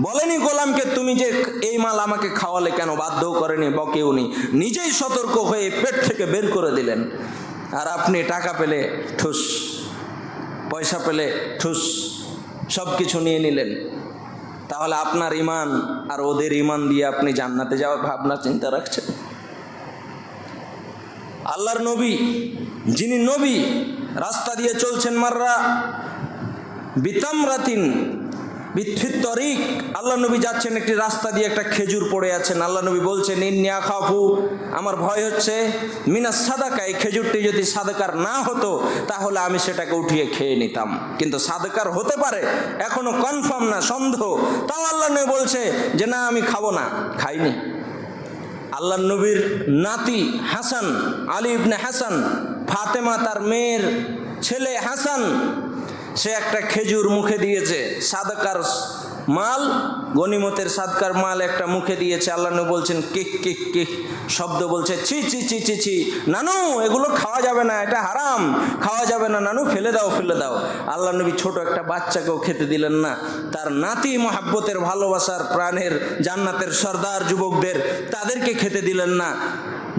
বলেনি গোলামকে তুমি যে এই মাল আমাকে খাওয়ালে কেন, বাধ্য করেনি, বকেওনি, নিজেই সতর্ক হয়ে পেট থেকে বের করে দিলেন। আর আপনি টাকা পেলে ঠুস, পয়সা পেলে ঠুস, সব কিছু নিয়ে নিলেন। তাহলে আপনার ঈমান আর ওদের ঈমান দিয়ে আপনি জান্নাতে যাওয়ার ভাবনা চিন্তা রাখছেন? আল্লাহর নবী, যিনি নবী, রাস্তা দিয়ে চলছেন, মাররা বিতামরাতিন বিথিত তরিক, আল্লাহ নবী যাচ্ছেন একটি রাস্তা দিয়ে, একটা খেজুর পড়ে আছেন। আল্লাহ নবী বলছেন ইন্নী আখাফু, আমার ভয় হচ্ছে, মিনাস সাদাকা, এই খেজুরটি যদি সাদাকার না হতো তাহলে আমি সেটাকে উঠিয়ে খেয়ে নিতাম, কিন্তু সাদাকার হতে পারে, এখনো কনফার্ম না, সন্দেহ। তাও আল্লাহ নবী বলছে যে না, আমি খাবো না, খাইনি। আল্লাহ নবীর নাতি হাসান, আলী ইবনে হাসান, ফাতেমা তার মেয়ের ছেলে হাসান, সে একটা খেজুর মুখে দিয়েছে, সাদকার মাল, গনিমতের সাদকার মাল একটা মুখে দিয়েছে। আল্লাহ নবী বলছেন কিক কিক কিক শব্দ, বলছে ছি ছি ছি ছি ছি, নানু এগুলো খাওয়া যাবে না, এটা হারাম, খাওয়া যাবে না, নানু ফেলে দাও ফেলে দাও। আল্লাহ নবী ছোট একটা বাচ্চাকেও খেতে দিলেন না, তার নাতি মহাব্বতের ভালোবাসার প্রাণের জান্নাতের সর্দার যুবকদের, তাদেরকে খেতে দিলেন না,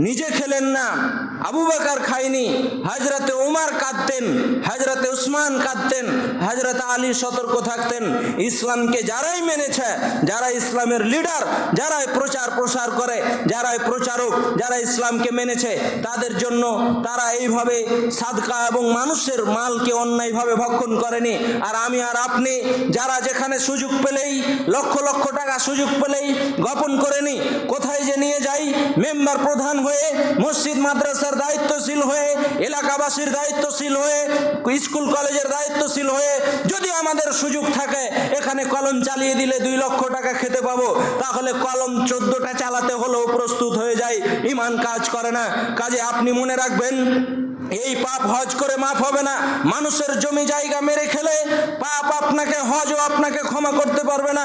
নিজে খেলেন না। আবু বকর খায়নি, হযরতে উমর কাঁদতেন, হযরতে উসমান কাঁদতেন, হযরতে আলী সতর্ক থাকতেন। ইসলামকে যারাই মেনেছে, যারা ইসলামের লিডার, যারাই প্রচার প্রসার করে, যারাই প্রচারক, যারা ইসলামকে মেনেছে, তাদের জন্য তারা এইভাবে সাদকা এবং মানুষের মালকে অন্যায়ভাবে ভক্ষণ করেনি। আর আমি আর আপনি যারা যেখানে সুযোগ পেলেই, লক্ষ লক্ষ টাকা সুযোগ পেলেই গোপন করেনি, কোথায় যে নিয়ে যাই, মেম্বার প্রধান হয়ে, মসজিদ মাদ্রাসার দায়িত্বশীল হয়ে, এলাকাবাসীর দায়িত্বশীল হয়ে, স্কুল কলেজের দায়িত্বশীল হয়ে যদি আমাদের সুযোগ থাকে, এখানে কলম চালিয়ে দিলে 2 লক্ষ টাকা খেতে পাবো, তাহলে কলম 14টা চালাতে হলেও প্রস্তুত হয়ে যায়। ঈমান কাজ করে না। কাজে আপনি মনে রাখবেন, এই পাপ হজ করে মাফ হবে না। মানুষের জমি জায়গা মেরে খেলে পাপ আপনাকে, হজও আপনাকে ক্ষমা করতে পারবে না।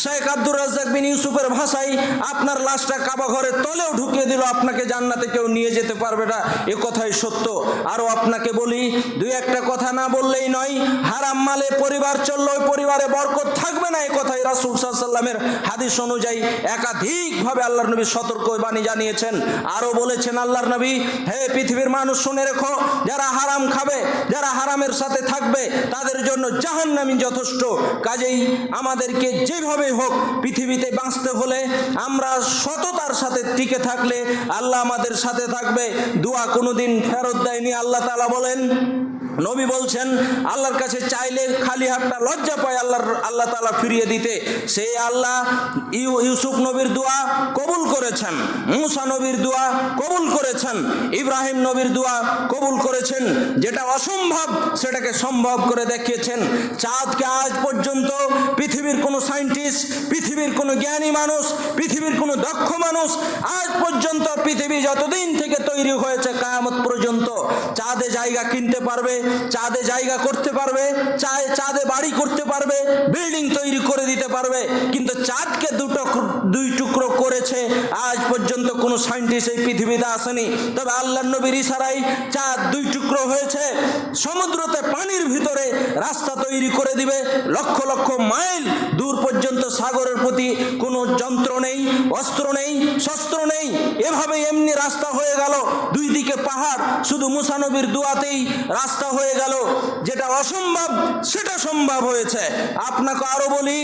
শেখ আব্দুর রাজ্জাক বিন ইউসুফের ভাষায়, আপনার লাশটা কাবা ঘরের তলেও ঢুকিয়ে দিল, আপনাকে জান্নাতে কেউ নিয়ে যেতে পারবে না, এ কথাই সত্য। আরও আপনাকে বলি, 2-1টা কথা না বললেই নয়, হারাম মালে পরিবার চললে ওই পরিবারে বরকত থাকবে না, এ কথাই রাসূল সাল্লাল্লাহু আলাইহি ওয়াসাল্লামের হাদিস অনুযায়ী একাধিকভাবে আল্লাহর নবী সতর্ক বাণী জানিয়েছেন। আরও বলেছেন আল্লাহর নবী, হে পৃথিবীর মানুষ শুনে রেখো, যারা হারাম খাবে, যারা হারামের সাথে থাকবে, তাদের জন্য জাহান্নামই যথেষ্ট। কাজেই আমাদেরকে যেভাবে হোক পৃথিবীতে বাঁচতে হলে, আমরা সততার সাথে টিকে থাকলে আল্লাহ আমাদের সাথে থাকবে। দোয়া কোনোদিন ফেরত দেয়নি। আল্লাহ তাআলা বলেন, নবী বলছেন, আল্লাহর কাছে চাইলে খালি হাতটা লজ্জা পায় আল্লাহ তাআলা ফিরিয়ে দিতে। সেই আল্লাহ ইউসুফ নবীর দোয়া কবুল করেছেন, মুসা নবীর দোয়া কবুল করেছেন, ইব্রাহিম নবীর দোয়া কবুল করেছেন। যেটা অসম্ভব সেটাকে সম্ভব করে দেখিয়েছেন। চাঁদকে আজ পর্যন্ত পৃথিবীর কোনো সায়েন্টিস্ট, পৃথিবীর কোনো জ্ঞানী মানুষ, পৃথিবীর কোনো দক্ষ মানুষ আজ পর্যন্ত, পৃথিবী যতদিন থেকে তৈরি হয়েছে কিয়ামত পর্যন্ত, চাঁদে জায়গা কিনতে পারবে চাঁদে জায়গা করতে পারবে, চাঁদে বাড়ি করতে পারবে, বিল্ডিং তৈরি করে দিতে পারবে, কিন্তু চাঁদকে দুই টুকরো করেছে আজ পর্যন্ত কোনো সায়েন্টিস্ট এই পৃথিবীতে আসেনি। তবে আল্লাহর নবীর ইশারায় চাঁদ দুই টুকরো হয়েছে। সমুদ্রতে পানির ভিতরে রাস্তা তৈরি করে দিবে, লক্ষ লক্ষ মাইল দূর পর্যন্ত সাগরের প্রতি কোনো যন্ত্র নেই, অস্ত্র নেই, শস্ত্র নেই, এভাবে এমনি রাস্তা হয়ে গেল। দুই দিকে পাহাড়, শুধু মুসা নবীর দুয়াতেই রাস্তা হয়ে গেল। যেটা অসম্ভব সেটা সম্ভব হয়েছে। আপনাকে আরো বলি,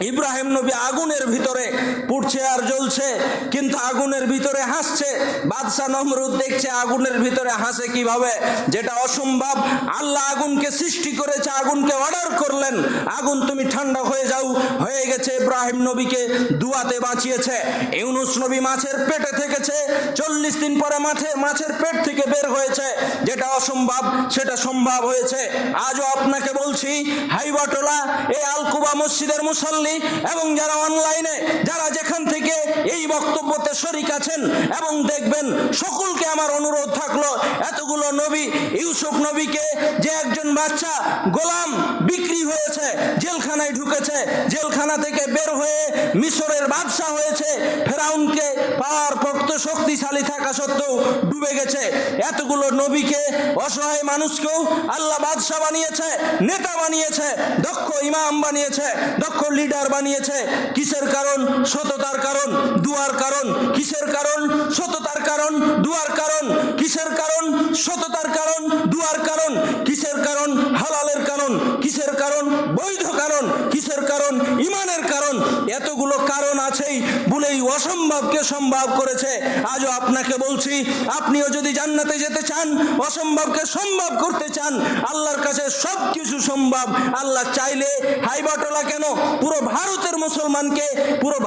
ইব্রাহিম নবী আগুনের ভিতরে পুড়ছে আর জ্বলছে, কিন্তু আগুনের ভিতরে হাসছে। বাদশা নমরুদ দেখছে আগুনের ভিতরে হাসে কিভাবে, যেটা অসম্ভব। আল্লাহ আগুনকে সৃষ্টি করেছে, আগুনকে অর্ডার করলেন, আগুন তুমি ঠান্ডা হয়ে যাও, হয়ে গেছে। ইব্রাহিম নবীকে দুয়াতে বাঁচিয়েছে। ইউনুস নবী মাছের পেটে থেকেছে, 40 দিন পরে মাছের পেট থেকে বের হয়েছে। যেটা অসম্ভব সেটা সম্ভব হয়েছে। আজও আপনাকে বলছি, হাইবাটোলা এই আলকুবা মসজিদের মুসল্লি এবং যারা অনলাইনে, যারা যেখান থেকে এই বক্তব্যতে শরীক আছেন এবং দেখবেন, সকলকে আমার অনুরোধ থাকলো, এতগুলো নবী, ইউসুফ নবীকে যে একজন বাচ্চা গোলাম বিক্রি হয়েছে, জেলখানায় ঢুকেছে, জেলখানা থেকে বের হয়ে মিশরের বাদশা হয়েছে, ফেরাউনকে পাওয়ার পক্ত শক্তিশালী থাকা সত্ত্বেও ডুবে গেছে। এতগুলো নবীকে, অসহায় মানুষকেও আল্লাহ বাদশা বানিয়েছে, নেতা বানিয়েছে, দক্ষ ইমাম বানিয়েছে, দক্ষ লিডার বানিয়েছে। কিসের কারণ? সততার কারণ, দুয়ার কারণ। কিসের কারণ? সততার কারণ, দুয়ার কারণ। কিসের কারণ? সততার কারণ, দুয়ার কারণ। কিসের কারণ? হালালের কারণ। কিসের কারণ? বৈধ কারণ। কিসের কারণ? ইমানের কারণ। এতগুলো কারণ আছেই বলেই অসম্ভবকে সম্ভব করেছে। আজও আপনাকে বলছি, আপনিও যদি জান্নাতে যেতে চান, অসম্ভবকে সম্ভব করতে চান, আল্লাহর কাছে সব কিছু সম্ভব। আল্লাহ চাইলে হাইবাটোলা কেন, পুরো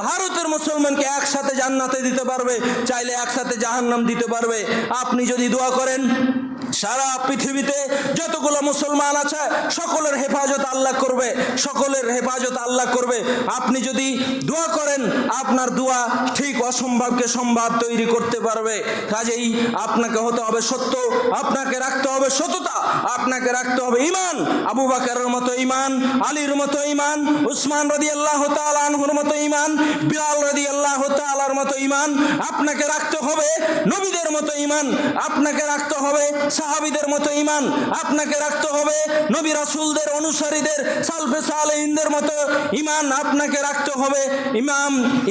ভারতের মুসলমানকে একসাথে জান্নাতে দিতে পারবে, চাইলে একসাথে জাহান্নাম দিতে পারবে। আপনি যদি দোয়া করেন, সারা পৃথিবীতে যতগুলো মুসলমান আছে সকলের হেফাজত আল্লাহ করবে, সকলের হেফাজত আল্লাহ করবে। আপনি যদি দোয়া করেন, আপনার দোয়া ঠিক অসম্ভবকে সম্ভব তৈরি করতে পারবে। কাজেই আপনাকে হতে হবে সত্য, আপনাকে রাখতে হবে সততা, আপনাকে রাখতে হবে ঈমান। আবু বকরের মতো ঈমান, আলীর মতো ঈমান, উসমান রাদিয়াল্লাহু তাআলা আনহুর মতো ঈমান, বিলাল রাদিয়াল্লাহু তাআলার মতো ঈমান আপনাকে রাখতে হবে। নবীদের মতো ঈমান আপনাকে রাখতে হবে, সাহাবীদের মতো ঈমান আপনাকে রাখতে হবে, নবী রাসূলদের অনুসারীদের সালফে সালেহিনদের মতো ঈমান আপনাকে রাখতে হবে,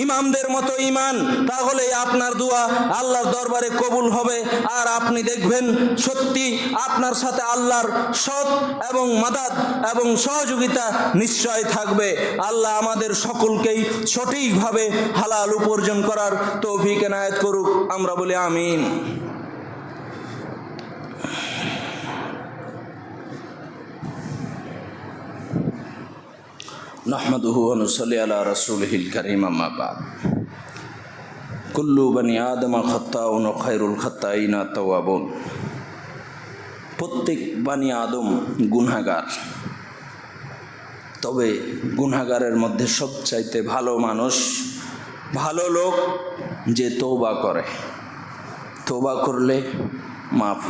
ইমামদের মতো ঈমান। তাহলে আপনার দোয়া আল্লাহর দরবারে কবুল হবে। আর আপনি দেখবেন সত্যি আপনার সাথে আল্লাহর সৎ এবং মাদাদ এবং সহযোগিতা নিশ্চয় থাকবে। আল্লাহ আমাদের সকলকেই সঠিকভাবে হালাল উপার্জন করার তৌফিক এনায়েত করুক। আমরা বলি আমিন। নাহমাদুহু ওয়া নুসাল্লি আলা রাসূলিহিল কারীম, আম্মা বা'দ। কুল্লু বনি আদম খাত্তাউন ওয়া খায়রুল খাত্তাইনা তাওয়াবুন। প্রত্যেক বানি আদম গুনাহগার, তবে গুনাহগারের মধ্যে সবচাইতে ভালো মানুষ, ভালো লোক যে তওবা করে। তওবা করলে মাফ,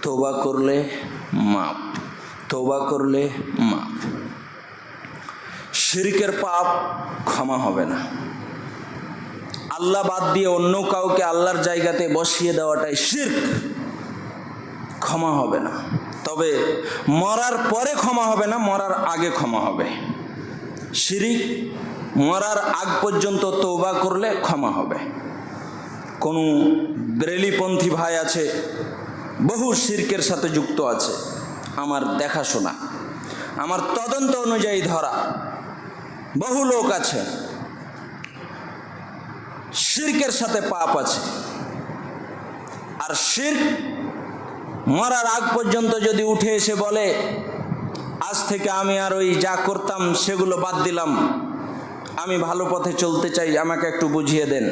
তওবা করলে মাফ, তওবা করলে মাফ। শিরকের পাপ ক্ষমা হবে না। আল্লাহ বাদ দিয়ে অন্য কাউকে আল্লাহর জায়গাতে বসিয়ে দেওয়াটাই শিরক, ক্ষমা হবে না। তবে মরার পরে ক্ষমা হবে না, মরার আগে ক্ষমা হবে। শিরক মরার আগ পর্যন্ত তওবা করলে ক্ষমা হবে। কোনো বেরেলিপন্থী ভাই আছে, বহু শিরকের সাথে যুক্ত আছে, আমার দেখাশোনা, আমার তদন্ত অনুযায়ী ধরা বহু লোক আছে, শিরকের সাথে পাপ আছে। আর শিরক মরার আগ পর্যন্ত যদি উঠে এসে বলে, আজ থেকে আমি আর ওই যা করতাম সেগুলো বাদ দিলাম, আমি ভালো পথে চলতে চাই, আমাকে একটু বুঝিয়ে দেন,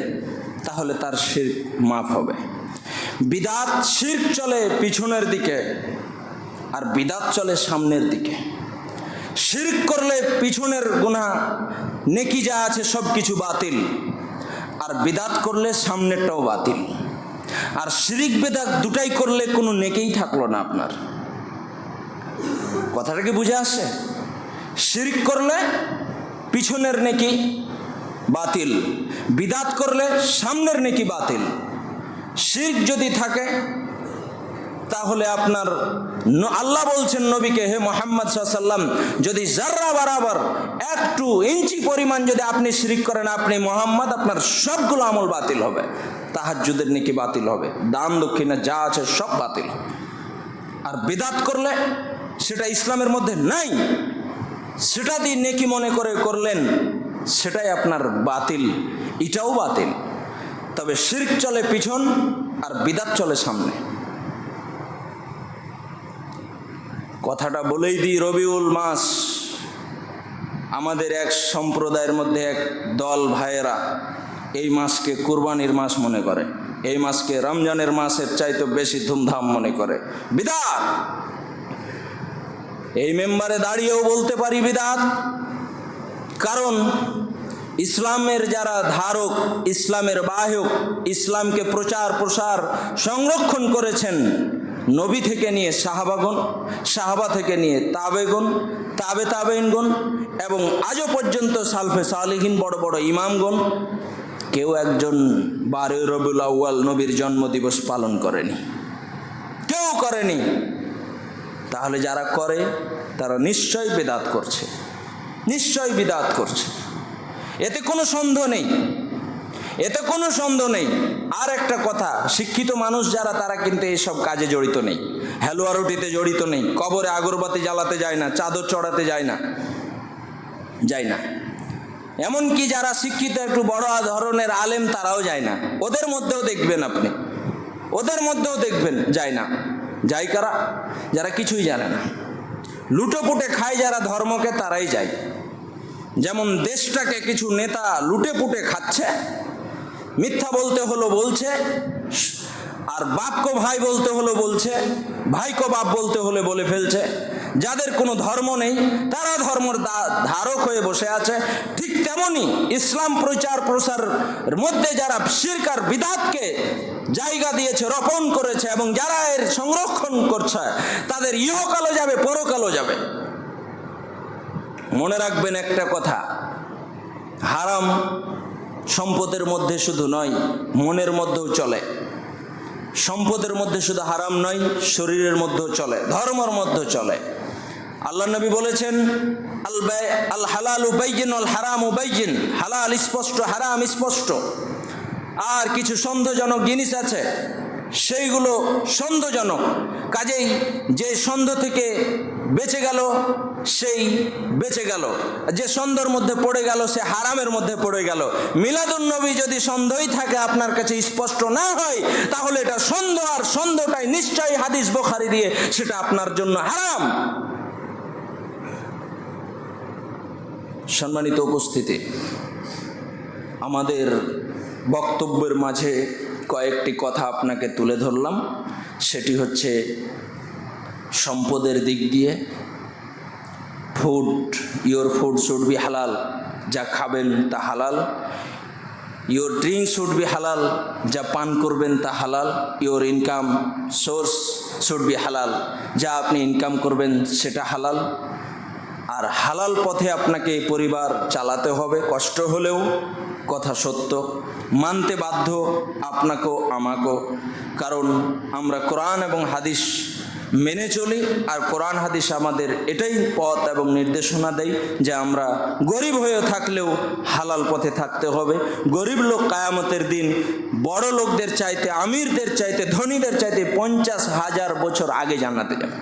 তাহলে তার শিরক মাফ হবে। বিদআত শিরক চলে পিছনের দিকে, আর বিদআত চলে সামনের দিকে। শিরক করলে পিছনের গুনাহ নেকি যা আছে সব কিছু বাতিল, আর বিদআত করলে সামনেরটাও বাতিল। আর শিরক বিদআত দুটাই করলে কোনো নেকিই থাকলো না আপনার। কথাটা কি বুঝে আসছে? শিরক করলে পিছনের নেকি বাতিল, বিদাত করলে সামনের নেকি বাতিল। শিরক যদি থাকে তাহলে আপনার আল্লাহ বলছেন নবীকে, হে মুহাম্মদ সাল্লাল্লাহু আলাইহি ওয়াসাল্লাম, যদি জাররা বরাবর একটু ইঞ্চি পরিমাণ যদি আপনি শিরক করেন, আপনি মুহাম্মদ, আপনার সবগুলো আমল বাতিল হবে। তাহাজ্জুদের নেকি বাতিল হবে, দান দক্ষিণা যা আছে সব বাতিল হবে। আর বিদাত করলে সেটা ইসলামের মধ্যে নাই, সেটা দিয়ে নেকি মনে করে করলেন, সেটাই আপনার বাতিল, এটাও বাতিল। তবে শিরক চলে পিছন আর বিদাত চলে সামনে। কথাটা বলেই দিই, রবিউল মাস আমাদের এক সম্প্রদায়ের মধ্যে এক দল ভাইয়েরা এই মাসকে কুরবানির মাস মনে করে, এই মাসকে রমজানের মাসের চাইতে বেশি ধুমধাম মনে করে। বিদাত! এই মেম্বারে দাঁড়িয়েও বলতে পারি বিদাত, কারণ ইসলামের যারা ধারক, ইসলামের বাহক, ইসলামকে প্রচার প্রসার সংরক্ষণ করেছেন নবী থেকে নিয়ে সাহাবাগণ, সাহাবা থেকে নিয়ে তাবেগণ, তাবে তাবেইনগণ এবং আজও পর্যন্ত সালফে সালিহিন বড় বড় ইমামগণ, কেউ একজন 12 রবিউল আউয়াল নবীর জন্মদিবস পালন করেনি, কেউ করেনি। তাহলে যারা করে তারা নিশ্চয়ই বিদআত করছে, নিশ্চয়ই বিদআত করছে, এতে কোনো সন্দেহ নেই, এতে কোনো সন্দেহ নেই। আর একটা কথা, শিক্ষিত মানুষ যারা তারা কিন্তু এইসব কাজে জড়িত নেই, হালুয়া রুটিতে জড়িত নেই, কবরে আগরবাতি জ্বালাতে যায় না, চাদর চড়াতে যায় না, এমনকি যারা শিক্ষিত একটু বড় ধরনের আলেম তারাও যায় না। ওদের মধ্যেও দেখবেন আপনি, ওদের মধ্যেও দেখবেন যায় না। যায় কারা? যারা কিছুই জানে না, লুটেপুটে খায় যারা ধর্মকে, তারাই যায়। যেমন দেশটাকে কিছু নেতা লুটেপুটে খাচ্ছে, মিথ্যা বলতে হলো বলছে, আর বাপকে ভাই বলতে হলো বলছে, ভাইকে বাপ বলতে হলে বলে ফেলছে। যাদের কোনো ধর্ম নেই তারা ধর্মের ধারক হয়ে বসে আছে। ঠিক তেমনি ইসলাম প্রচার প্রসারের মধ্যে যারা শিরক আর বিদআতকে জায়গা দিয়েছে, রোপণ করেছে এবং যারা এর সংরক্ষণ করছে, তাদের ইহকালও যাবে, পরকালও যাবে। মনে রাখবেন একটা কথা, হারাম সম্পদের মধ্যে শুধু নয়, মনের মধ্যেও চলে। সম্পদের মধ্যে শুধু হারাম নয়, শরীরের মধ্যেও চলে, ধর্মের মধ্যেও চলে। আল্লাহ নবী বলেছেন, আল হালালু বাইয়িন ওয়াল হারামু বাইয়িন, হালাল স্পষ্ট, হারাম স্পষ্ট। আর কিছু সন্দেহজনক জিনিস আছে, সেইগুলো সন্দেহজনক, কাজেই যে সন্দেহ থেকে বেঁচে গেল সেই বেঁচে গেল, যে সন্দেহের মধ্যে পড়ে গেল সে হারামের মধ্যে পড়ে গেল। মিলাদুন নবী যদি সন্দেহই থাকে আপনার কাছে স্পষ্ট না হয়, তাহলে এটা সন্দেহ, আর সন্দেহটাই নিশ্চয়ই হাদিস বুখারী দিয়ে সেটা আপনার জন্য হারাম। সম্মানিত উপস্থিতি, আমাদের বক্তব্যের মাঝে কয়েকটি কথা আপনাকে তুলে ধরলাম। সেটি হচ্ছে সম্পদের দিক দিয়ে, ইয়োর ফুড শুড বি হালাল, যা খাবেন তা হালাল। ইয়োর ড্রিঙ্ক শুড বি হালাল, যা পান করবেন তা হালাল। Your income source should be হালাল, যা আপনি ইনকাম করবেন সেটা হালাল। আর হালাল পথে আপনাকে পরিবার চালাতে হবে, কষ্ট হলেও, কথা সত্য, মানতে বাধ্য আপনাকেও আমাকেও। কারণ আমরা কোরআন এবং হাদিস মেনে চলি, আর কোরআন হাদিস আমাদের এটাই পথ এবং নির্দেশনা দেয় যে আমরা গরিব হয়ে থাকলেও হালাল পথে থাকতে হবে। গরিব লোক কিয়ামতের দিন বড় লোকদের চাইতে, আমিরদের চাইতে, ধনীদের চাইতে 50,000 বছর আগে জান্নাতে যাবে।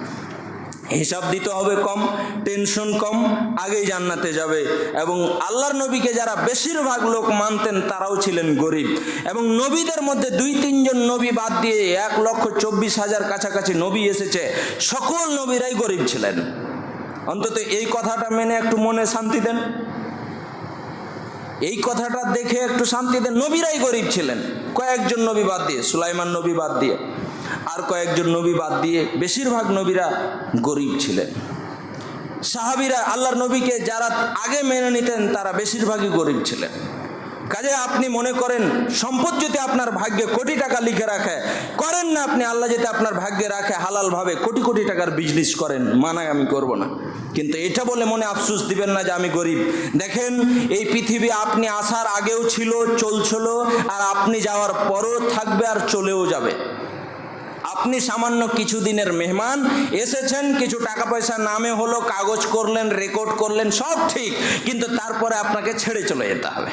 হিসাব দিতে হবে কম, টেনশন কম, আগেই জান্নাতে যাবে। এবং আল্লাহর নবীকে যারা বেশিরভাগ লোক মানতেন তারাও ছিলেন গরিব। এবং নবীদের মধ্যে 2-3 জন নবী বাদ দিয়ে 1,24,000 কাছাকাছি নবী এসেছে, সকল নবীরাই গরিব ছিলেন। অন্তত এই কথাটা মেনে একটু মনে শান্তি দেন, এই কথাটা দেখে একটু শান্তি দেন। নবীরাই গরিব ছিলেন, কয়েকজন নবী বাদ দিয়ে, সুলাইমান নবী বাদ দিয়ে, আর কয়েকজন নবী বাদ দিয়ে বেশিরভাগ নবীরা গরিব ছিলেন। সাহাবীরা আল্লাহর নবীকে যারা আগে মেনে নিতেন তারা বেশিরভাগই গরিব ছিলেন। কাজে আপনি মনে করেন সম্পদ যদি আপনার ভাগ্যে কোটি টাকা লিখে রাখে, পারেন না আপনি, আল্লাহ যাতে আপনার ভাগ্যে রাখে হালালভাবে কোটি কোটি টাকার বিজনেস করেন, মানায় আমি করব না, কিন্তু এটা বলে মনে আফসোস দিবেন না যে আমি গরিব। দেখেন এই পৃথিবী আপনি আসার আগেও ছিল, চলছিল, আর আপনি যাওয়ার পরও থাকবে আর চলেও যাবে। আপনি সামান্য কিছু দিনের মেহমান, এসেছেন, কিছু টাকা পয়সা নামে হলো, কাগজ করলেন, রেকর্ড করলেন, সব ঠিক, কিন্তু তারপরে আপনাকে ছেড়ে চলে যেতে হবে।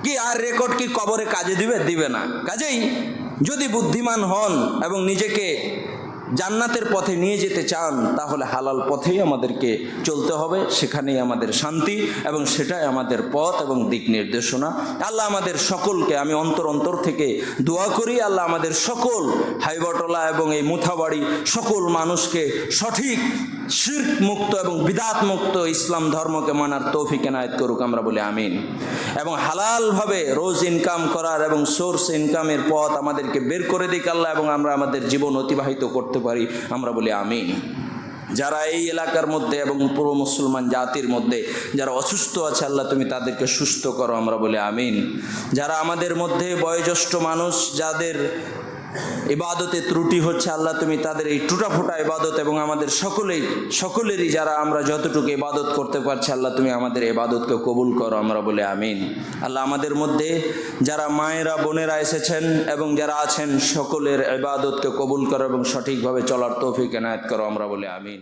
কি আর রেকর্ড কি কবরে কাজে দিবে না? কাজেই যদি বুদ্ধিমান হন এবং নিজেকে জান্নাতের পথে নিয়ে যেতে চান, তাহলে হালাল পথেই আমাদেরকে চলতে হবে, সেখানেই আমাদের শান্তি এবং সেটাই আমাদের পথ এবং দিক নির্দেশনা। আল্লাহ আমাদের সকলকে, আমি অন্তর থেকে দোয়া করি, আল্লাহ আমাদের সকল হাইবটলা এবং এই মুথাবাড়ি সকল মানুষকে সঠিক শিরক মুক্ত এবং বিদাত মুক্ত ইসলাম ধর্মকে মানার তৌফিক এনায়েত করুক, আমরা বলি আমিন। এবং হালালভাবে রোজ ইনকাম করার এবং সোর্স ইনকামের পথ আমাদেরকে বের করে দিক আল্লাহ, এবং আমরা আমাদের জীবন অতিবাহিত করতে পারি, আমরা বলি আমিন। যারা এই এলাকার মধ্যে এবং পুরো মুসলমান জাতির মধ্যে যারা অসুস্থ আছে, আল্লাহ তুমি তাদেরকে সুস্থ করো, আমরা বলি আমিন। যারা আমাদের মধ্যে বয়োজ্যেষ্ঠ মানুষ, যাদের ইবাদতে ত্রুটি হচ্ছে, আল্লাহ তুমি তাদের এই টুটাফুটা ইবাদত এবং আমাদের সকলেরই যারা আমরা যতটুকু ইবাদত করতে পারছি, আল্লাহ তুমি আমাদের ইবাদতকে কবুল করো, আমরা বলে আমিন। আল্লাহ আমাদের মধ্যে যারা মায়েরা বোনেরা এসেছেন এবং যারা আছেন, সকলের ইবাদতকে কবুল করো এবং সঠিকভাবে চলার তৌফিক এনায়েত করো, আমরা বলে আমিন।